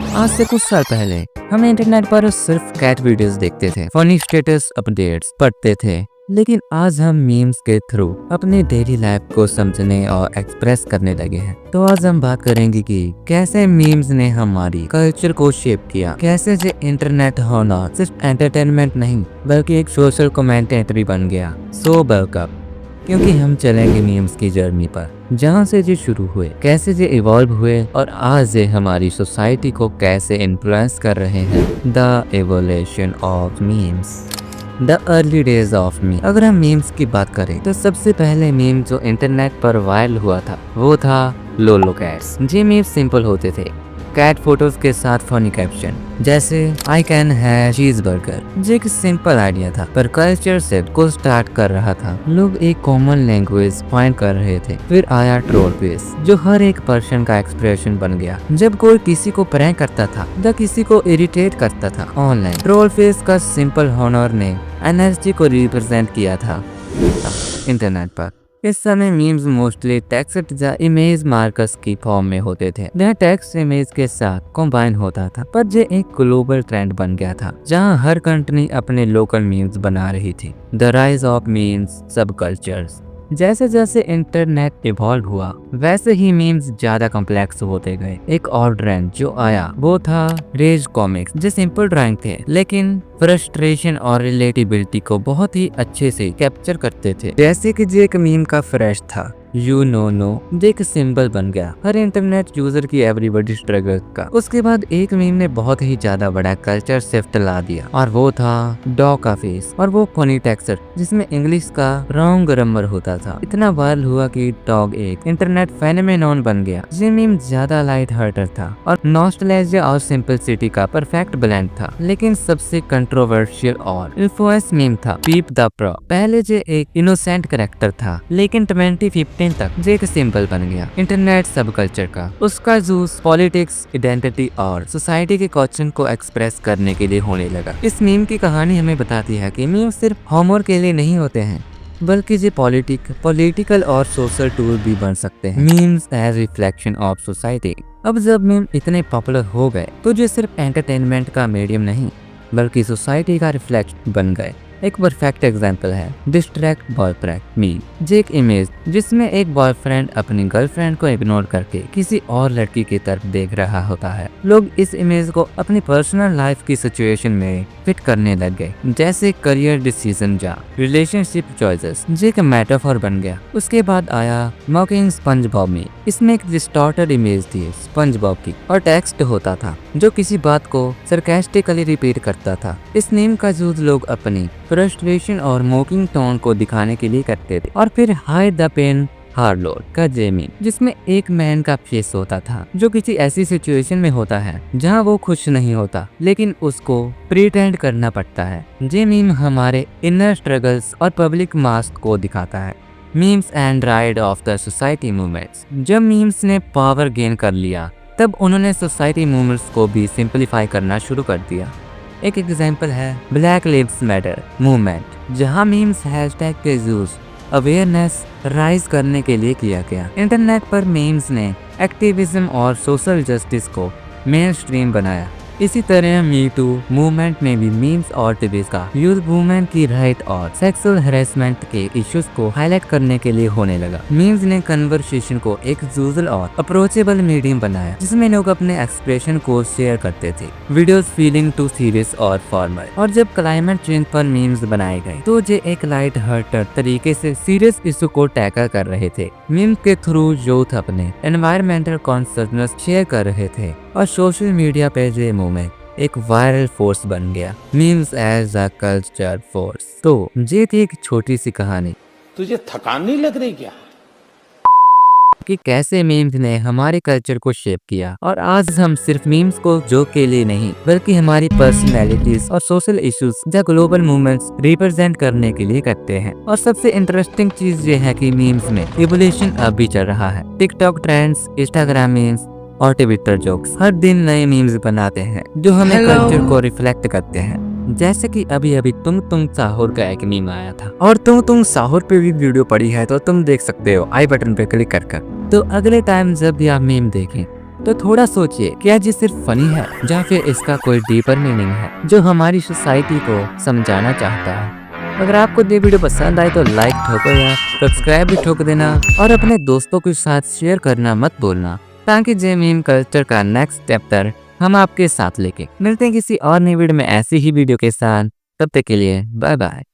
आज से कुछ साल पहले हम इंटरनेट पर सिर्फ कैट वीडियोस देखते थे, फनी स्टेटस अपडेट्स पढ़ते थे, लेकिन आज हम मीम्स के थ्रू अपनी डेली लाइफ को समझने और एक्सप्रेस करने लगे हैं। तो आज हम बात करेंगे कि कैसे मीम्स ने हमारी कल्चर को शेप किया, कैसे से इंटरनेट होना सिर्फ एंटरटेनमेंट नहीं बल्कि एक सोशल कमेंटेटरी बन गया। सो वेलकम, क्योंकि हम चलेंगे मीम्स की जर्नी पर, जहाँ से ये शुरू हुए, कैसे ये इवॉल्व हुए और आज ये हमारी सोसाइटी को कैसे इन्फ्लुएंस कर रहे हैं। The evolution of memes, the early days of meme. अगर हम मीम्स की बात करें तो सबसे पहले मीम जो इंटरनेट पर वायरल हुआ था वो था लोलो कैट्स। ये मीम्स सिंपल होते थे, कैट फोटोज के साथ फनी कैप्शन जैसे आई कैन हैव चीज बर्गर। जो एक सिंपल आइडिया था पर कल्चर शिफ्ट को स्टार्ट कर रहा था। लोग एक कॉमन लैंग्वेज फाइंड कर रहे थे। फिर आया ट्रोल फेस, जो हर एक पर्सन का एक्सप्रेशन बन गया। जब कोई किसी को प्रैंक करता था या किसी को इरिटेट करता था ऑनलाइन, ट्रोल फेस का सिंपल हॉनर ने एनर्जी को रिप्रेजेंट किया था इंटरनेट पर। इस समय मीम्स मोस्टली टेक्स्ट या इमेज मार्कर्स की फॉर्म में होते थे, जहाँ टेक्स्ट इमेज के साथ कंबाइन होता था। पर ये एक ग्लोबल ट्रेंड बन गया था, जहाँ हर कंट्री अपने लोकल मीम्स बना रही थी। द राइज ऑफ मीम्स सब कल्चर्स। जैसे जैसे इंटरनेट इवॉल्व हुआ वैसे ही मीम्स ज्यादा कॉम्प्लेक्स होते गए। एक और ट्रेंड जो आया वो था रेज कॉमिक्स, जो सिंपल ड्राइंग थे लेकिन फ्रस्ट्रेशन और रिलेटेबिलिटी को बहुत ही अच्छे से कैप्चर करते थे। जैसे कि जो एक मीम का फ्रेश था यू नो एक सिंबल बन गया हर इंटरनेट यूजर की एवरीबॉडी स्ट्रगल का। उसके बाद एक मीम ने बहुत ही ज्यादा बड़ा कल्चर शिफ्ट ला दिया और वो था डॉग का फेस और वो फनी टेक्सचर जिसमें इंग्लिश का रॉन्ग ग्रामर होता था। इतना वायरल हुआ कि डॉग एक इंटरनेट फेनोमेनॉन बन गया। ये मीम ज्यादा लाइट हार्टेड था और नॉस्टैल्जिया और सिंपलिसिटी का परफेक्ट ब्लेंड था। लेकिन सबसे कंट्रोवर्शियल और इन्फ्लुएंस मीम था पीप द प्रो। पहले जो एक इनोसेंट कैरेक्टर था लेकिन 2015 तक जो एक सिंबल बन गया इंटरनेट सब कल्चर का। उसका यूज पॉलिटिक्स, आइडेंटिटी और सोसाइटी के क्वेश्चन को एक्सप्रेस करने के लिए होने लगा। इस मीम की कहानी हमें बताती है कि मीम सिर्फ ह्यूमर के लिए नहीं होते हैं बल्कि ये पॉलिटिकल और सोशल टूल भी बन सकते हैं। Memes as reflection of society. अब जब मीम इतने पॉपुलर हो गए तो ये सिर्फ एंटरटेनमेंट का मीडियम नहीं बल्कि सोसाइटी का रिफ्लेक्शन बन गए। एक परफेक्ट एग्जांपल है डिस्ट्रैक्ट बॉयफ्रेंड मीम। ये एक इमेज जिसमें एक बॉयफ्रेंड अपनी गर्लफ्रेंड को इग्नोर करके किसी और लड़की की तरफ देख रहा होता है। लोग इस इमेज को अपनी पर्सनल लाइफ की सिचुएशन में फिट करने लग गए, जैसे करियर डिसीजन या रिलेशनशिप चॉइसेस। ये एक मेटाफर बन गया। उसके बाद आया मॉकिंग स्पंजबॉब मीम। इसमें एक डिस्टॉर्टेड इमेज थी स्पंजबॉब की और टेक्स्ट होता था जो किसी बात को सरकास्टिकली रिपीट करता था। इस मीम का यूज लोग अपनी फ्रस्ट्रेशन और मॉकिंग टोन को दिखाने के लिए करते थे। और फिर हाइड द पेन हार्लोड का जेमी, जिसमें एक मैन का फेस होता था जो किसी ऐसी सिचुएशन में होता है जहां वो खुश नहीं होता लेकिन उसको प्रिटेंड करना पड़ता है। ये मीम हमारे इनर स्ट्रगल्स और पब्लिक मास्क को दिखाता है। Memes and ride of the society movements. जब मीम्स ने पावर गेन कर लिया तब उन्होंने सोसाइटी मूवमेंट्स को भी सिंपलीफाई करना शुरू कर दिया। एक एग्जाम्पल है ब्लैक लिव्स मैटर मूवमेंट, जहां मीम्स हैशटैग के यूज अवेयरनेस राइज करने के लिए किया गया। इंटरनेट पर मीम्स ने एक्टिविज्म और सोशल जस्टिस को मेन स्ट्रीम बनाया। इसी तरह मी टू मूवमेंट में भी मीम्स और टीवीज का यूथ वुमेन की राइट और सेक्सुअल हैरेसमेंट के इश्यूज को हाईलाइट करने के लिए होने लगा। मीम्स ने कन्वर्सेशन को एक यूजुअल और अप्रोचेबल मीडियम बनाया जिसमें लोग अपने एक्सप्रेशन को शेयर करते थे। वीडियोस फीलिंग टू सीरियस और फॉर्मल। और जब क्लाइमेट चेंज पर मीम्स बनाए गए तो ये एक लाइट हार्टेड तरीके से सीरियस इशू को टैकल कर रहे थे। मीम के थ्रू यूथ अपने एनवायरमेंटल कॉन्शियसनेस शेयर कर रहे थे और सोशल मीडिया पे ये मूवमेंट एक वायरल फोर्स बन गया। Memes as a culture force. तो ये थी एक छोटी सी कहानी। तुझे थकान नहीं लग रही क्या? कि कैसे मीम्स ने हमारे कल्चर को शेप किया और आज हम सिर्फ मीम्स को जोक के लिए नहीं बल्कि हमारी पर्सनैलिटीज और सोशल इश्यूज या ग्लोबल मूवमेंट्स रिप्रेजेंट करने के लिए करते हैं। और सबसे इंटरेस्टिंग चीज ये है कि मीम्स में इवोल्यूशन अब भी चल रहा है। टिकटॉक ट्रेंड्स, इंस्टाग्राम मीम्स और ट्विटर जोक्स हर दिन नए मीम्स बनाते हैं जो हमें कल्चर को रिफ्लेक्ट करते हैं। जैसे कि अभी तुम साहुर का एक मीम आया था और तुम साहुर पे भी वीडियो पड़ी है तो तुम देख सकते हो आई बटन पे क्लिक कर। तो अगले टाइम जब भी आप मीम देखें तो थोड़ा सोचिए, क्या ये सिर्फ फनी है या फिर इसका कोई डीपर मीनिंग है जो हमारी सोसाइटी को समझाना चाहता है। अगर आपको ये वीडियो पसंद आए तो लाइक ठोको या सब्सक्राइब भी ठोक देना और अपने दोस्तों के साथ शेयर करना मत भूलना, ताकि जे मीम कल्चर का नेक्स्ट चैप्टर हम आपके साथ लेके मिलते हैं किसी और नई वीडियो में ऐसी ही वीडियो के साथ। तब तक के लिए बाय बाय।